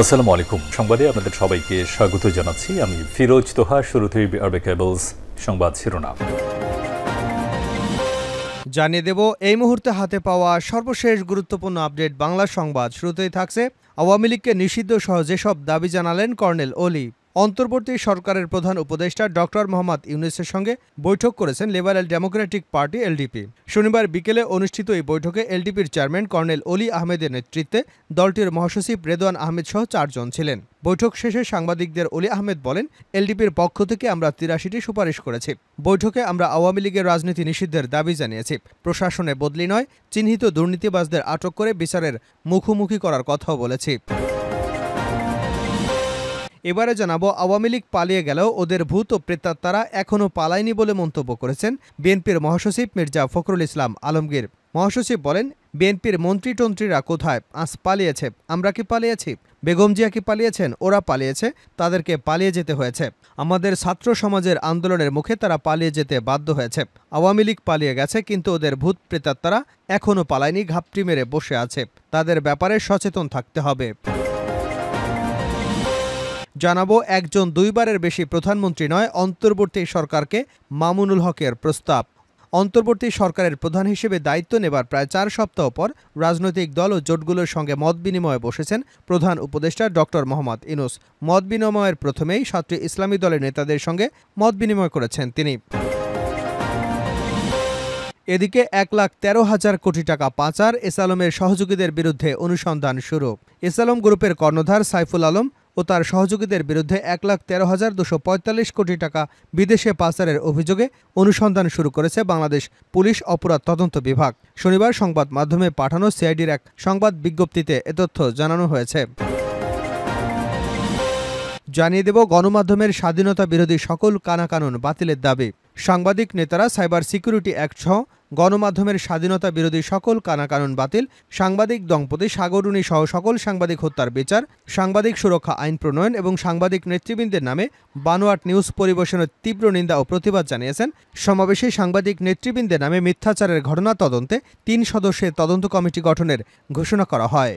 আসসালামু আলাইকুম। সংবাদে আপনাদের সবাইকে স্বাগত জানাচ্ছি। আমি ফিরোজ তোহা। শুরুতেই আরবে কেবলস সংবাদ শিরোনাম জানিয়ে দেব এই মুহূর্তে হাতে পাওয়া সর্বশেষ গুরুত্বপূর্ণ আপডেট বাংলা সংবাদ। শুরুতেই থাকছে আওয়ামী লীগকে নিষিদ্ধ সহ যেসব দাবি জানালেন কর্নেল অলি। অন্তর্বর্তী সরকারের প্রধান উপদেষ্টা ডক্টর মোহাম্মদ ইউনূসের সঙ্গে বৈঠক করেছেন লিবারেল ডেমোক্রেটিক পার্টি এলডিপি। শনিবার বিকেলে অনুষ্ঠিত এই বৈঠকে এলডিপির চেয়ারম্যান কর্নেল অলি আহমেদের নেতৃত্বে দলটির মহাসচিব রেদওয়ান আহমেদ সহ 4 জন ছিলেন। বৈঠক শেষে সাংবাদিকদের অলি আহমেদ বলেন, এলডিপির পক্ষ থেকে আমরা ৮৩টি সুপারিশ করেছি। বৈঠকে আমরা আওয়ামী লীগের রাজনীতি নিষিদ্ধের দাবি জানিয়েছি। প্রশাসনে বদলি নয়, চিহ্নিত দুর্নীতিবাজদের আটক করে বিচারের মুখোমুখি করার কথাও বলেছি। এবারে জানাবো, আওয়ামী লীগ পালিয়ে গেলেও ওদের ভূত ও প্রেতাত্মারা এখনও পালায়নি বলে মন্তব্য করেছেন বিএনপির মহাসচিব মির্জা ফখরুল ইসলাম আলমগীর। মহাসচিব বলেন, বিএনপির মন্ত্রীটন্ত্রীরা কোথায়? আজ পালিয়েছে। আমরা কি পালিয়েছি? বেগম জিয়া কি পালিয়েছেন? ওরা পালিয়েছে, তাদেরকে পালিয়ে যেতে হয়েছে। আমাদের ছাত্র সমাজের আন্দোলনের মুখে তারা পালিয়ে যেতে বাধ্য হয়েছে। আওয়ামী লীগ পালিয়ে গেছে, কিন্তু ওদের ভূত প্রেতাত্মারা এখনও পালায়নি, ঘাপটি মেরে বসে আছে। তাদের ব্যাপারে সচেতন থাকতে হবে। জানাবো, একজন 2 বারের বেশি প্রধানমন্ত্রী নয়, অন্তর্বর্তী সরকারকে মামুনুল হকের প্রস্তাব। অন্তর্বর্তী সরকারের প্রধান হিসেবে দায়িত্ব নেবার প্রায় 4 সপ্তাহ পর রাজনৈতিক দল ও জোটগুলোর সঙ্গে মত বিনিময়ে বসেছেন প্রধান উপদেষ্টা ডক্টর মোহাম্মদ ইউনূস। মত বিনিময়ের প্রথমেই 7টি ইসলামী দলের নেতাদের সঙ্গে মত বিনিময় করেছেন তিনি। এদিকে 1,13,000 কোটি টাকা পাচার, এসালমের সহযোগীদের বিরুদ্ধে অনুসন্ধান শুরু। এসালম গ্রুপের কর্ণধার সাইফুল আলম ও তার সহযোগীদের বিরুদ্ধে 1,13,245 কোটি টাকা বিদেশে পাচারের অভিযোগে অনুসন্ধান শুরু করেছে বাংলাদেশ পুলিশ অপরাধ তদন্ত বিভাগ। শনিবার সংবাদ মাধ্যমে পাঠানো সিআইডির এক সংবাদ বিজ্ঞপ্তিতে এ তথ্য জানানো হয়েছে। জানিয়ে দেব, গণমাধ্যমের স্বাধীনতা বিরোধী সকল কানাকানুন বাতিলের দাবি। সাংবাদিক নেতারা সাইবার সিকিউরিটি অ্যাক্ট সহ গণমাধ্যমের স্বাধীনতা বিরোধী সকল কানাকানুন বাতিল, সাংবাদিক দম্পতি সাগরুনি সহ সকল সাংবাদিক হত্যার বিচার, সাংবাদিক সুরক্ষা আইন প্রণয়ন এবং সাংবাদিক নেতৃবৃন্দের নামে বানোয়াট নিউজ পরিবেশনের তীব্র নিন্দা ও প্রতিবাদ জানিয়েছেন। সমাবেশে সাংবাদিক নেতৃবৃন্দের নামে মিথ্যাচারের ঘটনা তদন্তে 3 সদস্যের তদন্ত কমিটি গঠনের ঘোষণা করা হয়।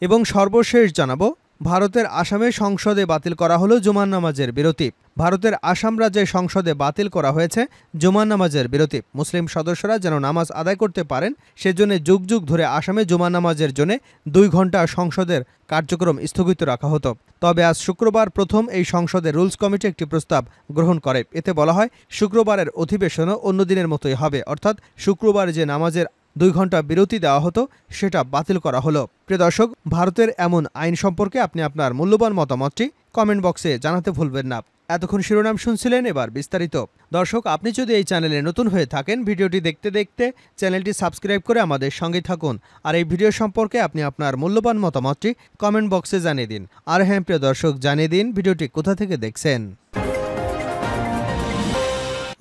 এবং সর্বশেষ জানাবো, ভারতের আসামে সংসদে বাতিল করা হলো জুমার নামাজের বিরতি। ভারতের আসাম রাজ্যের সংসদে বাতিল করা হয়েছে জুমার নামাজের বিরতি। মুসলিম সদস্যরা যেন নামাজ আদায় করতে পারেন, সেজন্য যুগ যুগ ধরে আসামে জুমার নামাজের জন্য 2 ঘণ্টা সংসদের কার্যক্রম স্থগিত রাখা হতো। তবে আজ শুক্রবার প্রথম এই সংসদের রুলস কমিটি একটি প্রস্তাব গ্রহণ করে। এতে বলা হয়, শুক্রবারের অধিবেশনও অন্য দিনের মতোই হবে, অর্থাৎ শুক্রবার যে নামাজের 2 ঘণ্টা বিরতি দেওয়া হতো সেটা বাতিল করা হলো। প্রিয় দর্শক, ভারতের এমন আইন সম্পর্কে আপনি আপনার মূল্যবান মতামতটি কমেন্ট বক্সে জানাতে ভুলবেন না। এতক্ষণ শিরোনাম শুনছিলেন, এবার বিস্তারিত। দর্শক, আপনি যদি এই চ্যানেলে নতুন হয়ে থাকেন, ভিডিওটি দেখতে দেখতে চ্যানেলটি সাবস্ক্রাইব করে আমাদের সঙ্গে থাকুন। আর এই ভিডিও সম্পর্কে আপনি আপনার মূল্যবান মতামতটি কমেন্ট বক্সে জানিয়ে দিন। আর হ্যাঁ প্রিয় দর্শক, জানিয়ে দিন ভিডিওটি কোথা থেকে দেখছেন।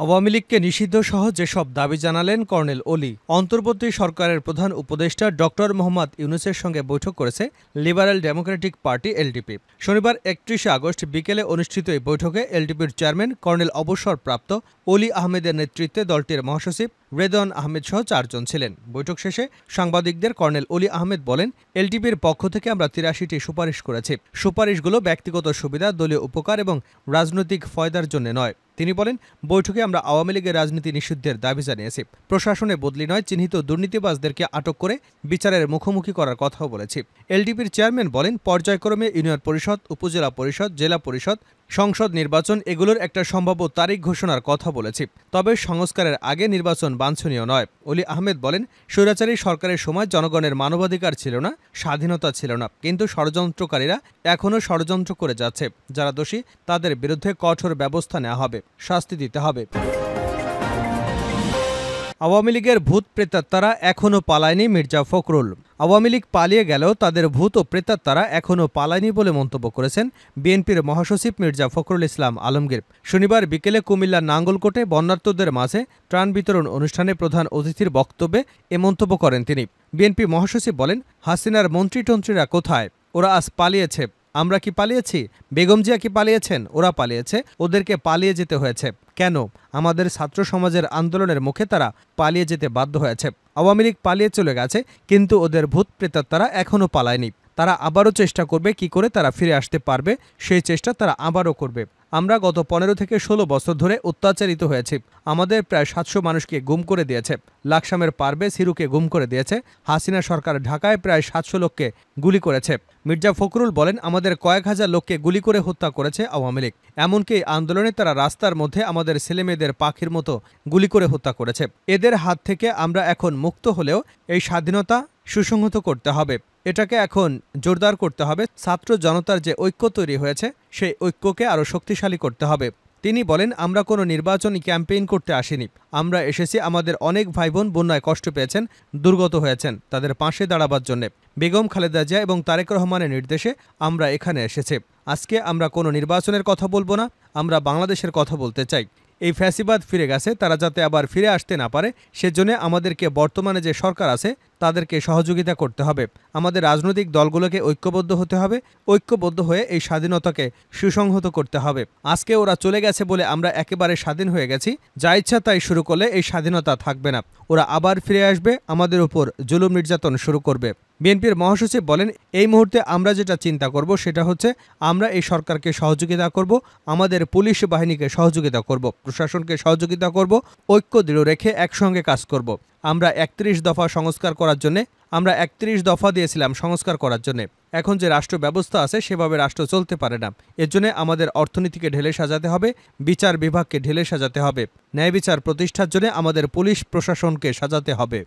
আওয়ামী লীগকে নিষিদ্ধ সহ যেসব দাবি জানালেন কর্নেল অলি। অন্তর্বর্তী সরকারের প্রধান উপদেষ্টা ডক্টর মোহাম্মদ ইউনূসের সঙ্গে বৈঠক করেছে লিবারেল ডেমোক্রেটিক পার্টি এলডিপি। শনিবার 31 আগস্ট বিকেলে অনুষ্ঠিত এই বৈঠকে এলডিপির চেয়ারম্যান কর্নেল অবসরপ্রাপ্ত অলি আহমেদের নেতৃত্বে দলটির মহাসচিব রেদওয়ান আহমেদ সহ 4 জন ছিলেন। বৈঠক শেষে সাংবাদিকদের কর্নেল অলি আহমেদ বলেন, এলডিপির পক্ষ থেকে আমরা ৮৩টি সুপারিশ করেছি। সুপারিশগুলো ব্যক্তিগত সুবিধা, দলীয় উপকার এবং রাজনৈতিক ফয়দার জন্য নয়। তিনি বলেন, বৈঠকে আমরা আওয়ামী লীগের রাজনীতি নিষিদ্ধের দাবি জানিয়েছি। প্রশাসনে বদলি নয়, চিহ্নিত দুর্নীতিবাজদেরকে আটক করে বিচারের মুখোমুখি করার কথাও বলেছি। এলডিপির চেয়ারম্যান বলেন, পর্যায়ক্রমে ইউনিয়ন পরিষদ, উপজেলা পরিষদ, জেলা পরিষদ, সংসদ নির্বাচন এগুলোর একটা সম্ভাব্য তারিখ ঘোষণার কথা বলেছি। তবে সংস্কারের আগে নির্বাচন বাঞ্ছনীয় নয়। অলি আহমেদ বলেন, স্বৈরাচারী সরকারের সময় জনগণের মানবাধিকার ছিল না, স্বাধীনতা ছিল না, কিন্তু ষড়যন্ত্রকারীরা এখনও ষড়যন্ত্র করে যাচ্ছে। যারা দোষী তাদের বিরুদ্ধে কঠোর ব্যবস্থা নেওয়া হবে, শাস্তি দিতে হবে। আওয়ামী লীগের ভূত প্রেতাত্মারা এখনও পালায়নি, মির্জা ফখরুল। আওয়ামী লীগ পালিয়ে গেলেও তাদের ভূত ও প্রেতাত্মারা এখনও পালায়নি বলে মন্তব্য করেছেন বিএনপির মহাসচিব মির্জা ফখরুল ইসলাম আলমগীর। শনিবার বিকেলে কুমিল্লার নাঙ্গলকোটে বন্যার্তদের মাঝে ত্রাণ বিতরণ অনুষ্ঠানে প্রধান অতিথির বক্তব্যে এ মন্তব্য করেন তিনি। বিএনপি মহাসচিব বলেন, হাসিনার মন্ত্রীটন্ত্রীরা কোথায়? ওরা আজ পালিয়েছে। আমরা কি পালিয়েছি? বেগম জিয়া কি পালিয়েছেন? ওরা পালিয়েছে, ওদেরকে পালিয়ে যেতে হয়েছে। কেন? আমাদের ছাত্র সমাজের আন্দোলনের মুখে তারা পালিয়ে যেতে বাধ্য হয়েছে। আওয়ামী লীগ পালিয়ে চলে গেছে, কিন্তু ওদের ভূত প্রেতাত্মারা এখনও পালায়নি। তারা আবারও চেষ্টা করবে কি করে তারা ফিরে আসতে পারবে, সেই চেষ্টা তারা আবারও করবে। আমরা গত ১৫ থেকে ১৬ বছর ধরে অত্যাচারিত হয়েছি। আমাদের প্রায় ৭০০ মানুষকে গুম করে দিয়েছে। লাকসামের পারভেজ হিরুকে গুম করে দিয়েছে। হাসিনা সরকার ঢাকায় প্রায় ৭০০ লোককে গুলি করেছে। মির্জা ফখরুল বলেন, আমাদের কয়েক হাজার লোককে গুলি করে হত্যা করেছে আওয়ামী লীগ। এমনকি আন্দোলনে তারা রাস্তার মধ্যে আমাদের ছেলেমেয়েদের পাখির মতো গুলি করে হত্যা করেছে। এদের হাত থেকে আমরা এখন মুক্ত হলেও এই স্বাধীনতা সুসংহত করতে হবে। এটাকে এখন জোরদার করতে হবে। ছাত্র জনতার যে ঐক্য তৈরি হয়েছে, সেই ঐক্যকে আরও শক্তিশালী করতে হবে। তিনি বলেন, আমরা কোনো নির্বাচনী ক্যাম্পেইন করতে আসিনি। আমরা এসেছি আমাদের অনেক ভাইবোন বন্যায় কষ্ট পেয়েছেন, দুর্গত হয়েছেন, তাদের পাশে দাঁড়াবার জন্যে। বেগম খালেদা জিয়া এবং তারেক রহমানের নির্দেশে আমরা এখানে এসেছি। আজকে আমরা কোনো নির্বাচনের কথা বলবো না, আমরা বাংলাদেশের কথা বলতে চাই। এই ফ্যাসিবাদ ফিরে গেছে, তারা যাতে আবার ফিরে আসতে না পারে সেজন্য আমাদেরকে বর্তমানে যে সরকার আছে তাদেরকে সহযোগিতা করতে হবে। আমাদের রাজনৈতিক দলগুলোকে ঐক্যবদ্ধ হতে হবে। ঐক্যবদ্ধ হয়ে এই স্বাধীনতাকে সুসংহত করতে হবে। আজকে ওরা চলে গেছে বলে আমরা একেবারে স্বাধীন হয়ে গেছি। যা ইচ্ছা তাই শুরু করলে এই স্বাধীনতা থাকবে না। ওরা আবার ফিরে আসবে, আমাদের উপর জুলুম নির্যাতন শুরু করবে। বিএনপির মহাসচিব বলেন, এই মুহূর্তে আমরা যেটা চিন্তা করব সেটা হচ্ছে আমরা এই সরকারকে সহযোগিতা করব, আমাদের পুলিশ বাহিনীকে সহযোগিতা করব, প্রশাসনকে সহযোগিতা করব, ঐক্য দৃঢ় রেখে একসঙ্গে কাজ করব। আমরা ৩১ দফা সংস্কার করার জন্য আমরা ৩১ দফা দিয়েছিলাম সংস্কার করার জন্য। এখন যে রাষ্ট্র ব্যবস্থা আছে সেভাবে রাষ্ট্র চলতে পারে না। এর জন্য আমাদের অর্থনীতিকে ঢেলে সাজাতে হবে, বিচার বিভাগকে ঢেলে সাজাতে হবে, ন্যায় বিচার প্রতিষ্ঠার জন্য আমাদের পুলিশ প্রশাসনকে সাজাতে হবে।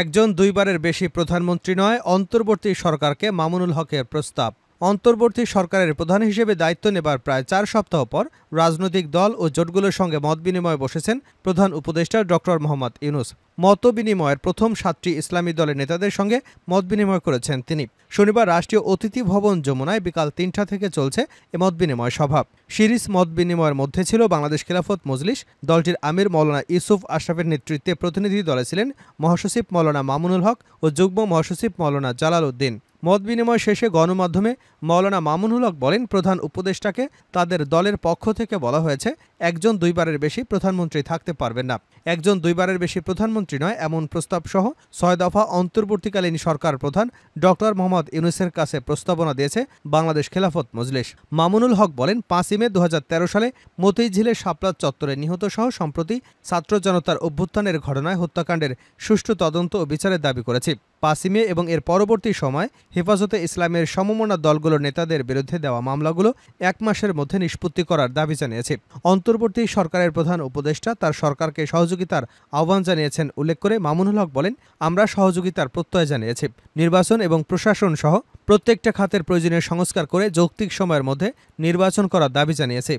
একজন দুইবারের বেশি প্রধানমন্ত্রী নয়, অন্তর্বর্তী সরকারকে মামুনুল হকের প্রস্তাব। অন্তর্বর্তী সরকারের প্রধান হিসেবে দায়িত্ব নেবার প্রায় ৪ সপ্তাহ পর রাজনৈতিক দল ও জোটগুলোর সঙ্গে মতবিনিময়ে বসেছেন প্রধান উপদেষ্টা ডক্টর মোহাম্মদ ইউনূস। মতবিনিময়ের প্রথম ৭টি ইসলামী দলের নেতাদের সঙ্গে মতবিনিময় করেছেন তিনি। শনিবার রাষ্ট্রীয় অতিথি ভবন যমুনায় বিকাল ৩টা থেকে চলছে এ মতবিনিময় সভা। সিরিজ মতবিনিময়ের মধ্যে ছিল বাংলাদেশ খেলাফত মজলিস, দলটির আমির মাওলানা ইউসুফ আশরাফের নেতৃত্বে প্রতিনিধি দলে ছিলেন মহাসচিব মাওলানা মামুনুল হক ও যুগ্ম মহাসচিব মাওলানা জালাল উদ্দিন। মত বিনিময় শেষে গণমাধ্যমে মাওলানা মামুনুল হক বলেন, প্রধান উপদেষ্টাকে তাদের দলের পক্ষ থেকে বলা হয়েছে একজন দুইবারের বেশি প্রধানমন্ত্রী থাকতে পারবেন না। একজন দুইবারের বেশি প্রধানমন্ত্রী নয় এমন প্রস্তাব সহ ৬ দফা অন্তর্বর্তীকালীন সরকার প্রধান ডক্টর মোহাম্মদ ইউনূসের কাছে প্রস্তাবনা দিয়েছে বাংলাদেশ খেলাফত মজলিস। মামুনুল হক বলেন, ৫ই মে ২০১৩ সালে মতিঝিলের শাপলা চত্বরে নিহত সহ সম্প্রতি ছাত্র জনতার অভ্যুত্থানের ঘটনায় হত্যাকাণ্ডের সুষ্ঠু তদন্ত ও বিচারের দাবি করেছি। ৫ই মে এবং এর পরবর্তী সময় হেফাজতে ইসলামের সমমনা দলগুলোর নেতাদের বিরুদ্ধে দেওয়া মামলাগুলো ১ মাসের মধ্যে নিষ্পত্তি করার দাবি জানিয়েছে। অন্তর্বর্তী সরকারের প্রধান উপদেষ্টা তার সরকারকে সহযোগিতার আহ্বান জানিয়েছেন উল্লেখ করে মামুনুল হক বলেন, আমরা সহযোগিতার প্রত্যয় জানিয়েছি। নির্বাচন এবং প্রশাসন সহ প্রত্যেকটা খাতের প্রয়োজনীয় সংস্কার করে যৌক্তিক সময়ের মধ্যে নির্বাচন করার দাবি জানিয়েছে।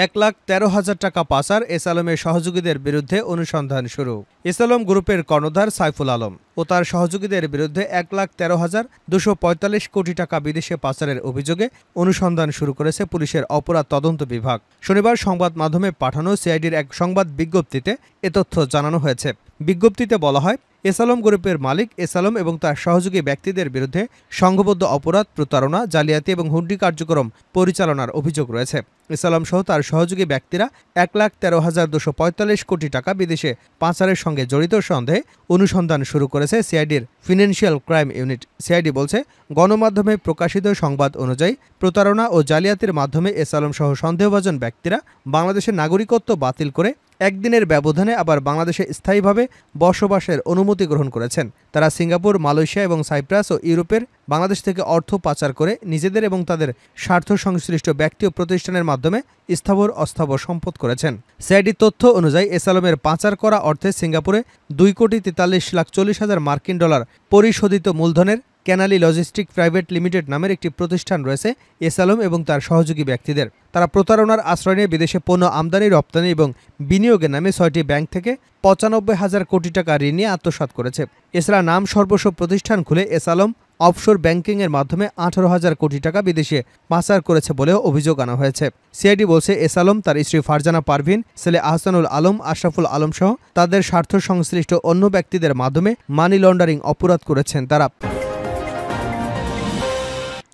১,১৩,০০০ টাকা পাচার এসালমের সহযোগীদের বিরুদ্ধে অনুসন্ধান শুরু। এসালম গ্রুপের কর্ণধার সাইফুল আলম ও তার সহযোগীদের বিরুদ্ধে ১,১৩,২৪৫ কোটি টাকা বিদেশে পাচারের অভিযোগে অনুসন্ধান শুরু করেছে পুলিশের অপরাধ তদন্ত বিভাগ। শনিবার সংবাদ মাধ্যমে পাঠানো সিআইডির এক সংবাদ বিজ্ঞপ্তিতে এ তথ্য জানানো হয়েছে। বিজ্ঞপ্তিতে বলা হয়, এসালম গ্রুপের মালিক এসালম এবং তার সহযোগী ব্যক্তিদের বিরুদ্ধে সংঘবদ্ধ অপরাধ, প্রতারণা, জালিয়াতি এবং হুন্ডি কার্যক্রম পরিচালনার অভিযোগ রয়েছে। এসালম সহ তার সহযোগী ব্যক্তিরা ১,১৩,২৪৫ কোটি টাকা বিদেশে পাচারের সঙ্গে জড়িত সন্দেহে অনুসন্ধান শুরু করেছে সিআইডির ফিনান্সিয়াল ক্রাইম ইউনিট। সিআইডি বলছে, গণমাধ্যমে প্রকাশিত সংবাদ অনুযায়ী প্রতারণা ও জালিয়াতির মাধ্যমে এসালম সহ সন্দেহভাজন ব্যক্তিরা বাংলাদেশের নাগরিকত্ব বাতিল করে একদিনের ব্যবধানে আবার বাংলাদেশে স্থায়ীভাবে বসবাসের অনুমতি গ্রহণ করেছেন। তারা সিঙ্গাপুর, মালয়েশিয়া এবং সাইপ্রাস ও ইউরোপের বাংলাদেশ থেকে অর্থ পাচার করে নিজেদের এবং তাদের স্বার্থ সংশ্লিষ্ট ব্যক্তি ও প্রতিষ্ঠানের মাধ্যমে স্থাবর অস্থাবর সম্পদ করেছেন। সিআইডি তথ্য অনুযায়ী এসালমের পাচার করা অর্থে সিঙ্গাপুরে ২,৪৩,৪০,০০০ মার্কিন ডলার পরিশোধিত মূলধনের ক্যানালি লজিস্টিক প্রাইভেট লিমিটেড নামের একটি প্রতিষ্ঠান রয়েছে এসালম এবং তার সহযোগী ব্যক্তিদের। তারা প্রতারণার আশ্রয় নিয়ে বিদেশে পণ্য আমদানি, রপ্তানি এবং বিনিয়োগের নামে ৬টি ব্যাংক থেকে ৯৫,০০০ কোটি টাকা ঋণ নিয়ে আত্মসাৎ করেছে। এছাড়া নাম সর্বস্ব প্রতিষ্ঠান খুলে এসালম অফশোর ব্যাংকিংয়ের মাধ্যমে 18,000 কোটি টাকা বিদেশে পাচার করেছে বলেও অভিযোগ আনা হয়েছে। সিআইডি বলছে, এস আলম, তার স্ত্রী ফারজানা পারভিন, ছেলে আহসানুল আলম, আশরাফুল আলম সহ তাদের স্বার্থ সংশ্লিষ্ট অন্য ব্যক্তিদের মাধ্যমে মানি লন্ডারিং অপরাধ করেছেন তারা।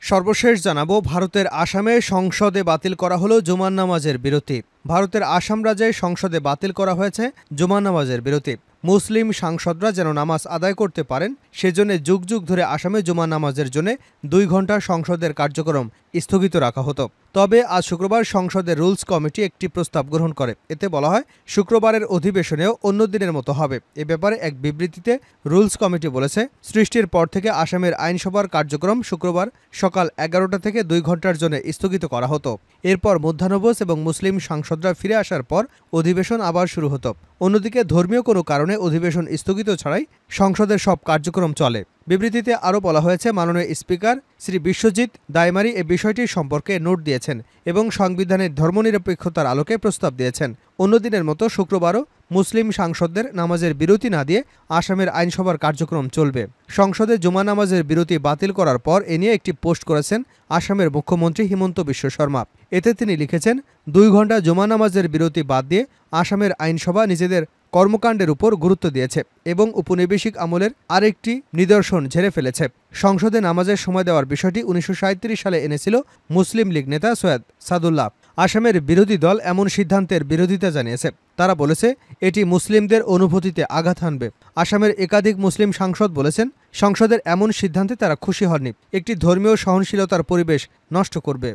সর্বশেষ জানাবো, ভারতের আসামে সংসদে বাতিল করা হলো জুমার নামাজের বিরতি। ভারতের আসাম রাজ্যে সংসদে বাতিল করা হয়েছে জুমার নামাজের বিরতি। মুসলিম সাংসদরা যেন নামাজ আদায় করতে পারেন সেজন্য যুগ যুগ ধরে আসামে জুমার নামাজের জন্য 2 ঘন্টা সংসদের কার্যক্রম স্থগিত রাখা হতো। তবে আজ শুক্রবার সংসদের রুলস কমিটি একটি প্রস্তাব গ্রহণ করে। এতে বলা হয়, শুক্রবারের অধিবেশনেও অন্য দিনের মতো হবে। এ ব্যাপারে এক বিবৃতিতে রুলস কমিটি বলেছে, সৃষ্টির পর থেকে আসামের আইনসভার কার্যক্রম শুক্রবার সকাল 11টা থেকে 2 ঘন্টার জন্য স্থগিত করা হতো। এরপর মধ্যাহ্নভোজ এবং মুসলিম সাংসদরা ফিরে আসার পর অধিবেশন আবার শুরু হতো। অন্যদিকে ধর্মীয় কোনো কারণে অধিবেশন স্থগিত ছাড়াই সংসদের সব কার্যক্রম চলে। বিবৃতিতে আরও বলা হয়েছে, মাননীয় স্পিকার শ্রী বিশ্বজিৎ দাইমারি এ বিষয়টি সম্পর্কে নোট দিয়েছেন এবং সংবিধানের ধর্মনিরপেক্ষতার আলোকে প্রস্তাব দিয়েছেন। অন্য দিনের মতো শুক্রবারও মুসলিম সাংসদদের নামাজের বিরতি না দিয়ে আসামের আইনসভার কার্যক্রম চলবে। সংসদে জুমা নামাজের বিরতি বাতিল করার পর এ নিয়ে একটি পোস্ট করেছেন আসামের মুখ্যমন্ত্রী হিমন্ত বিশ্ব শর্মা। এতে তিনি লিখেছেন, 2 ঘন্টা জুমা নামাজের বিরতি বাদ দিয়ে আসামের আইনসভা নিজেদের কর্মকাণ্ডের উপর গুরুত্ব দিয়েছে এবং উপনিবেশিক আমলের আরেকটি নিদর্শন ঝেড়ে ফেলেছে। সংসদে নামাজের সময় দেওয়ার বিষয়টি 1937 সালে এনেছিল মুসলিম লীগ নেতা সৈয়দ সাদুল্লাহ। আসামের বিরোধী দল এমন সিদ্ধান্তের বিরোধিতা জানিয়েছে। তারা বলেছে, এটি মুসলিমদের অনুভূতিতে আঘাত হানবে। আসামের একাধিক মুসলিম সাংসদ বলেছেন, সংসদের এমন সিদ্ধান্তে তারা খুশি হননি, একটি ধর্মীয় সহনশীলতার পরিবেশ নষ্ট করবে।